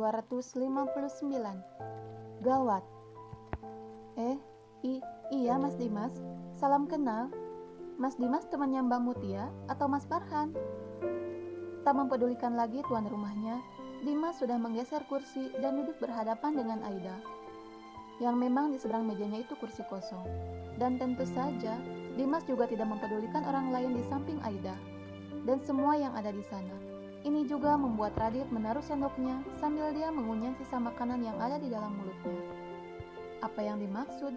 259. Gawat. Iya Mas Dimas, salam kenal. Mas Dimas temannya Mbak Mutia atau Mas Farhan? Tak mempedulikan lagi tuan rumahnya, Dimas sudah menggeser kursi dan duduk berhadapan dengan Aida. Yang memang di seberang mejanya itu kursi kosong. Dan tentu saja, Dimas juga tidak mempedulikan orang lain di samping Aida dan semua yang ada di sana. Ini juga membuat Radit menaruh sendoknya sambil dia mengunyah sisa makanan yang ada di dalam mulutnya. Apa yang dimaksud?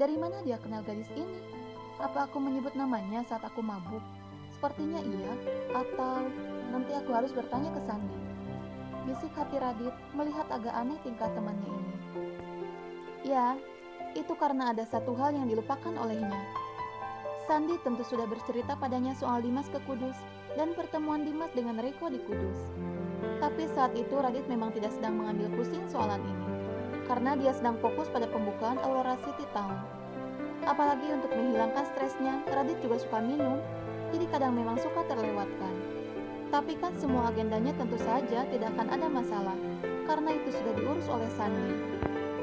Dari mana dia kenal gadis ini? Apa aku menyebut namanya saat aku mabuk? Sepertinya iya, atau nanti aku harus bertanya ke Sandi. Bisik hati Radit melihat agak aneh tingkah temannya ini. Ya, itu karena ada satu hal yang dilupakan olehnya. Sandi tentu sudah bercerita padanya soal Dimas ke Kudus dan pertemuan Dimas dengan Reiko di Kudus. Tapi saat itu Radit memang tidak sedang mengambil pusing soalan ini, karena dia sedang fokus pada pembukaan Aurora City Town. Apalagi untuk menghilangkan stresnya, Radit juga suka minum, jadi kadang memang suka terlewatkan. Tapi kan semua agendanya tentu saja tidak akan ada masalah, karena itu sudah diurus oleh Sandi.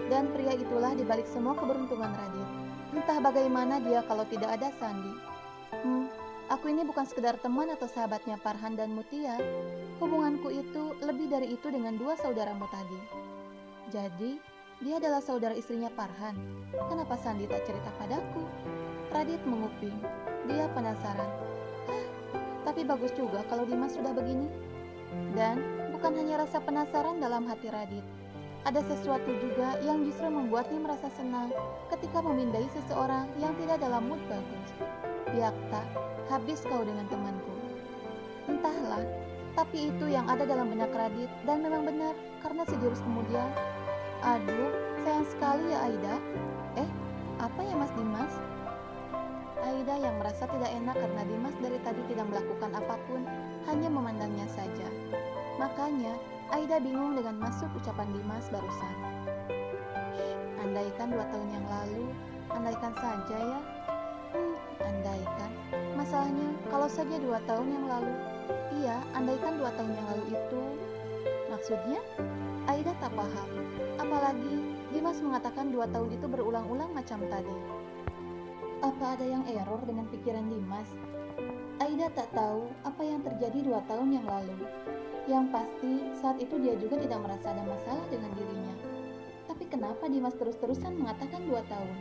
Dan pria itulah dibalik semua keberuntungan Radit. Entah bagaimana dia kalau tidak ada Sandi. Aku ini bukan sekedar teman atau sahabatnya Farhan dan Mutia. Hubunganku itu lebih dari itu dengan dua saudaramu tadi. Jadi, dia adalah saudara istrinya Farhan. Kenapa Sandi tak cerita padaku? Radit menguping. Dia penasaran. Tapi bagus juga kalau Dimas sudah begini. Dan bukan hanya rasa penasaran dalam hati Radit. Ada sesuatu juga yang justru membuatnya merasa senang ketika memindai seseorang yang tidak dalam mood bagus. Biakta, habis kau dengan temanku. Entahlah, tapi itu yang ada dalam benak Radit dan memang benar karena sejurus kemudian. Aduh, sayang sekali ya Aida. Apa ya Mas Dimas? Aida yang merasa tidak enak karena Dimas dari tadi tidak melakukan apapun, hanya memandangnya saja. Makanya, Aida bingung dengan maksud ucapan Dimas barusan. Andaikan 2 tahun yang lalu, andaikan saja ya. Andaikan. Masalahnya, kalau saja 2 tahun yang lalu. Iya, andaikan 2 tahun yang lalu itu. Maksudnya? Aida tak paham. Apalagi, Dimas mengatakan 2 tahun itu berulang-ulang macam tadi. Apa ada yang error dengan pikiran Dimas? Aida tak tahu apa yang terjadi 2 tahun yang lalu. Yang pasti, saat itu dia juga tidak merasa ada masalah dengan dirinya. Tapi kenapa Dimas terus-terusan mengatakan 2 tahun?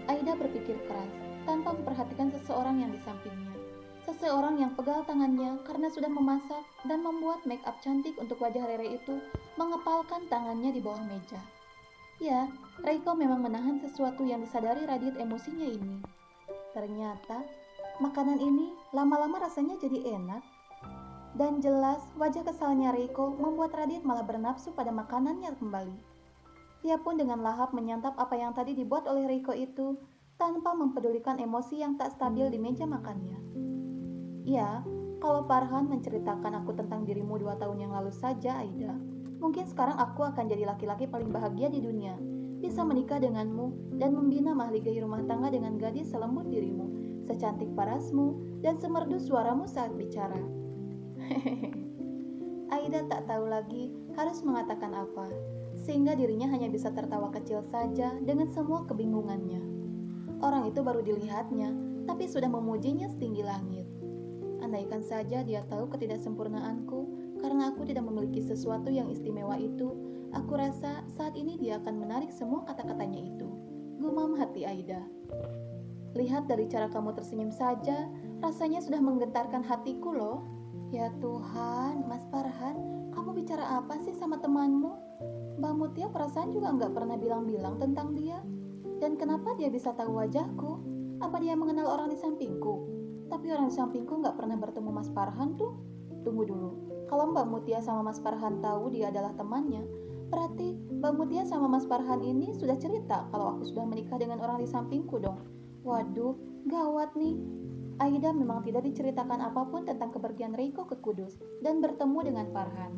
Aida berpikir keras, tanpa memperhatikan seseorang yang di sampingnya. Seseorang yang pegal tangannya karena sudah memasak dan membuat make up cantik untuk wajah Rere itu mengepalkan tangannya di bawah meja. Ya, Reiko memang menahan sesuatu yang disadari Radit emosinya ini. Ternyata, makanan ini lama-lama rasanya jadi enak. Dan jelas wajah kesalnya Reiko membuat Radit malah bernafsu pada makanannya kembali. Dia pun dengan lahap menyantap apa yang tadi dibuat oleh Reiko itu tanpa mempedulikan emosi yang tak stabil di meja makannya. Ya, kalau Farhan menceritakan aku tentang dirimu 2 tahun yang lalu saja Aida, mungkin sekarang aku akan jadi laki-laki paling bahagia di dunia, bisa menikah denganmu dan membina mahligai rumah tangga dengan gadis selembut dirimu, secantik parasmu dan semerdu suaramu saat bicara. Aida tak tahu lagi harus mengatakan apa, sehingga dirinya hanya bisa tertawa kecil saja dengan semua kebingungannya. Orang itu baru dilihatnya, tapi sudah memujinya setinggi langit. Andaikan saja dia tahu ketidaksempurnaanku, karena aku tidak memiliki sesuatu yang istimewa itu, aku rasa saat ini dia akan menarik semua kata-katanya itu. Gumam hati Aida. Lihat dari cara kamu tersenyum saja, rasanya sudah menggentarkan hatiku loh. Ya Tuhan, Mas Farhan, kamu bicara apa sih sama temanmu? Mbak Mutia perasaan juga nggak pernah bilang-bilang tentang dia. Dan kenapa dia bisa tahu wajahku? Apa dia mengenal orang di sampingku? Tapi orang di sampingku nggak pernah bertemu Mas Farhan tuh. Tunggu dulu, kalau Mbak Mutia sama Mas Farhan tahu dia adalah temannya, berarti Mbak Mutia sama Mas Farhan ini sudah cerita kalau aku sudah menikah dengan orang di sampingku dong. Waduh, gawat nih. Aida memang tidak diceritakan apapun tentang kepergian Reiko ke Kudus dan bertemu dengan Farhan.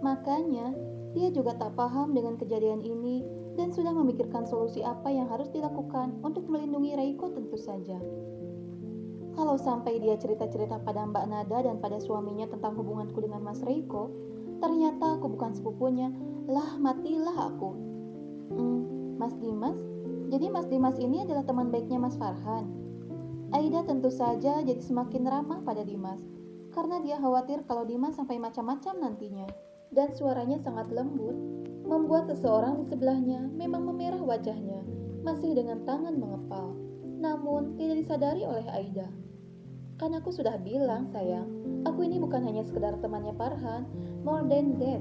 Makanya, dia juga tak paham dengan kejadian ini dan sudah memikirkan solusi apa yang harus dilakukan untuk melindungi Reiko tentu saja. Kalau sampai dia cerita-cerita pada Mbak Nada dan pada suaminya tentang hubunganku dengan Mas Reiko, Ternyata aku bukan sepupunya. Lah, matilah aku. Mas Dimas? Jadi Mas Dimas ini adalah teman baiknya Mas Farhan. Aida tentu saja jadi semakin ramah pada Dimas, karena dia khawatir kalau Dimas sampai macam-macam nantinya. Dan suaranya sangat lembut, membuat seseorang di sebelahnya memang memerah wajahnya, masih dengan tangan mengepal. Namun, tidak disadari oleh Aida. Kan aku sudah bilang, sayang, aku ini bukan hanya sekedar temannya Farhan, more than that.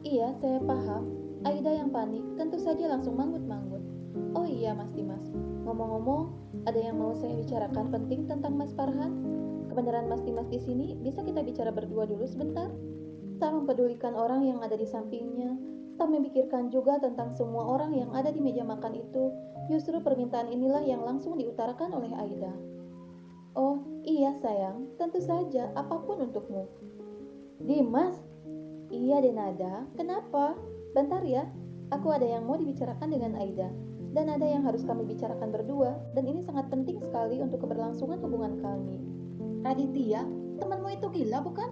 Iya, saya paham. Aida yang panik, tentu saja langsung manggut-manggut. Oh iya, Mas Dimas. Ngomong-ngomong, ada yang mau saya bicarakan penting tentang Mas Farhan? Kebenaran Mas Dimas di sini, bisa kita bicara berdua dulu sebentar? Tak mempedulikan orang yang ada di sampingnya, tak memikirkan juga tentang semua orang yang ada di meja makan itu, justru permintaan inilah yang langsung diutarakan oleh Aida. Oh, iya sayang, tentu saja, apapun untukmu. Dimas? Iya Denada, kenapa? Bentar ya, aku ada yang mau dibicarakan dengan Aida. Dan ada yang harus kami bicarakan berdua, dan ini sangat penting sekali untuk keberlangsungan hubungan kami. Raditya, temanmu itu gila bukan?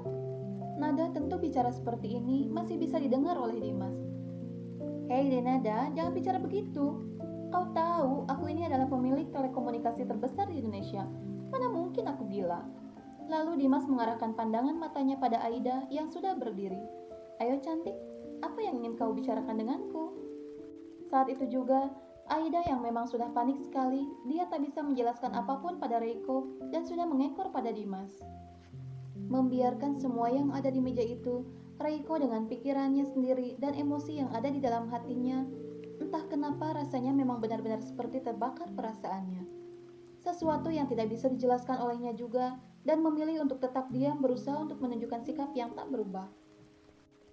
Nada tentu bicara seperti ini masih bisa didengar oleh Dimas. Hei Denada, jangan bicara begitu. Kau tahu, aku ini adalah pemilik telekomunikasi terbesar di Indonesia. Mana mungkin aku gila? Lalu Dimas mengarahkan pandangan matanya pada Aida yang sudah berdiri. Ayo cantik, apa yang ingin kau bicarakan denganku? Saat itu juga, Aida yang memang sudah panik sekali, dia tak bisa menjelaskan apapun pada Reiko dan sudah mengekor pada Dimas. Membiarkan semua yang ada di meja itu, Reiko dengan pikirannya sendiri dan emosi yang ada di dalam hatinya, entah kenapa rasanya memang benar-benar seperti terbakar perasaannya. Sesuatu yang tidak bisa dijelaskan olehnya juga, dan memilih untuk tetap diam berusaha untuk menunjukkan sikap yang tak berubah.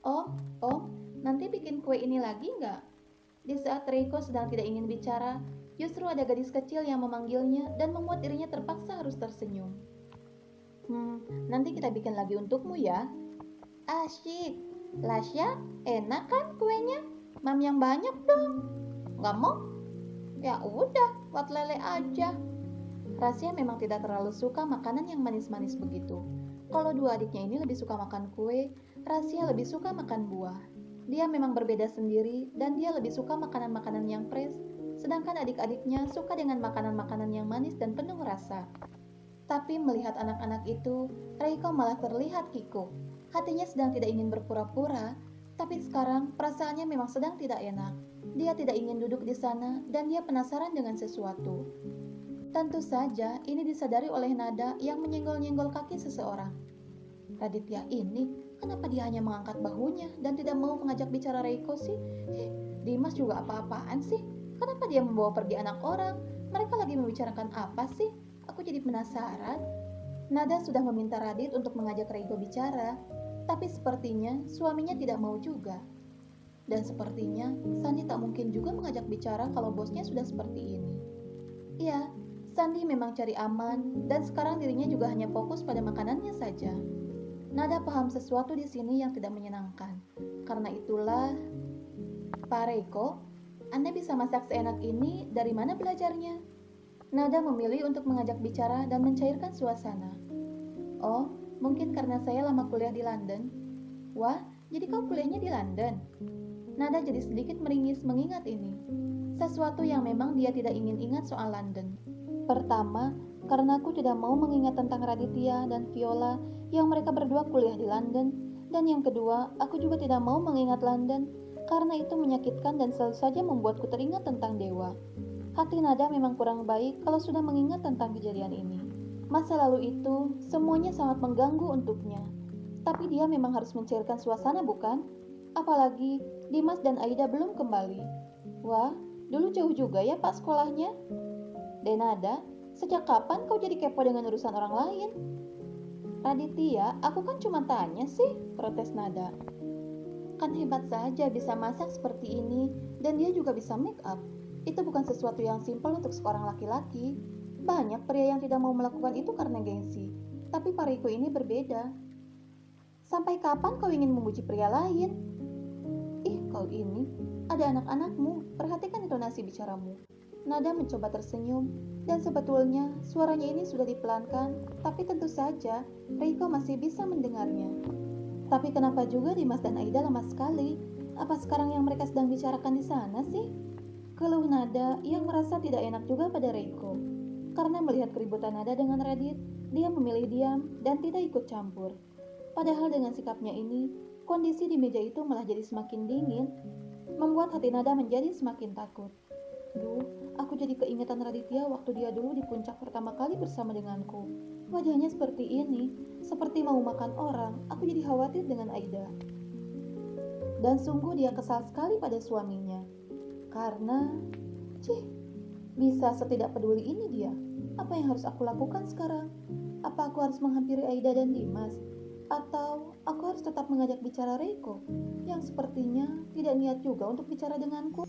Om, nanti bikin kue ini lagi nggak? Di saat Reiko sedang tidak ingin bicara, justru ada gadis kecil yang memanggilnya dan membuat dirinya terpaksa harus tersenyum. Nanti kita bikin lagi untukmu ya. Asyik. Lasya, enak kan kuenya? Mam yang banyak dong. Nggak mau? Ya udah, buat lele aja. Rasya memang tidak terlalu suka makanan yang manis-manis begitu. Kalau dua adiknya ini lebih suka makan kue, Rasya lebih suka makan buah. Dia memang berbeda sendiri dan dia lebih suka makanan-makanan yang fresh, sedangkan adik-adiknya suka dengan makanan-makanan yang manis dan penuh rasa. Tapi melihat anak-anak itu, Reiko malah terlihat kikuk. Hatinya sedang tidak ingin berpura-pura, tapi sekarang perasaannya memang sedang tidak enak. Dia tidak ingin duduk di sana dan dia penasaran dengan sesuatu. Tentu saja ini disadari oleh Nada yang menyenggol-nyenggol kaki seseorang. Raditya ini, kenapa dia hanya mengangkat bahunya dan tidak mau mengajak bicara Reiko sih? Dimas juga apa-apaan sih? Kenapa dia membawa pergi anak orang? Mereka lagi membicarakan apa sih? Aku jadi penasaran. Nada sudah meminta Radit untuk mengajak Reiko bicara, tapi sepertinya suaminya tidak mau juga. Dan sepertinya Sandi tak mungkin juga mengajak bicara kalau bosnya sudah seperti ini. Iya, Sandi memang cari aman dan sekarang dirinya juga hanya fokus pada makanannya saja. Nada paham sesuatu di sini yang tidak menyenangkan. Karena itulah, Pak Reiko, Anda bisa masak seenak ini, dari mana belajarnya? Nada memilih untuk mengajak bicara dan mencairkan suasana. Oh, mungkin karena saya lama kuliah di London. Wah, jadi kau kuliahnya di London? Nada jadi sedikit meringis mengingat ini. Sesuatu yang memang dia tidak ingin ingat soal London. Pertama, karena aku tidak mau mengingat tentang Raditya dan Viola yang mereka berdua kuliah di London. Dan yang kedua, aku juga tidak mau mengingat London karena itu menyakitkan dan selalu saja membuatku teringat tentang Dewa. Hati Nada memang kurang baik kalau sudah mengingat tentang kejadian ini. Masa lalu itu, semuanya sangat mengganggu untuknya. Tapi dia memang harus mencairkan suasana bukan? Apalagi, Dimas dan Aida belum kembali. Wah, dulu jauh juga ya Pak sekolahnya? Denada, sejak kapan kau jadi kepo dengan urusan orang lain? Raditya, aku kan cuma tanya sih, protes Nada. Kan hebat saja bisa masak seperti ini, dan dia juga bisa make up. Itu bukan sesuatu yang simpel untuk seorang laki-laki. Banyak pria yang tidak mau melakukan itu karena gengsi. Tapi Pariko ini berbeda. Sampai kapan kau ingin memuji pria lain? Kau ini, ada anak-anakmu, perhatikan intonasi bicaramu. Nada mencoba tersenyum, dan sebetulnya suaranya ini sudah dipelankan, tapi tentu saja Reiko masih bisa mendengarnya. Tapi kenapa juga Dimas dan Aida lemah sekali? Apa sekarang yang mereka sedang bicarakan di sana sih? Keluh nada yang merasa tidak enak juga pada Reiko. Karena melihat keributan Nada dengan Radit, dia memilih diam dan tidak ikut campur. Padahal dengan sikapnya ini, kondisi di meja itu malah jadi semakin dingin, membuat hati Nada menjadi semakin takut. Duh, aku jadi keingetan Raditya waktu dia dulu di puncak pertama kali bersama denganku. Wajahnya seperti ini, seperti mau makan orang. Aku jadi khawatir dengan Aida. Dan sungguh dia kesal sekali pada suaminya. Karena, bisa setidak peduli ini dia. Apa yang harus aku lakukan sekarang? Apa aku harus menghampiri Aida dan Dimas? Atau aku harus tetap mengajak bicara Reiko, yang sepertinya tidak niat juga untuk bicara denganku?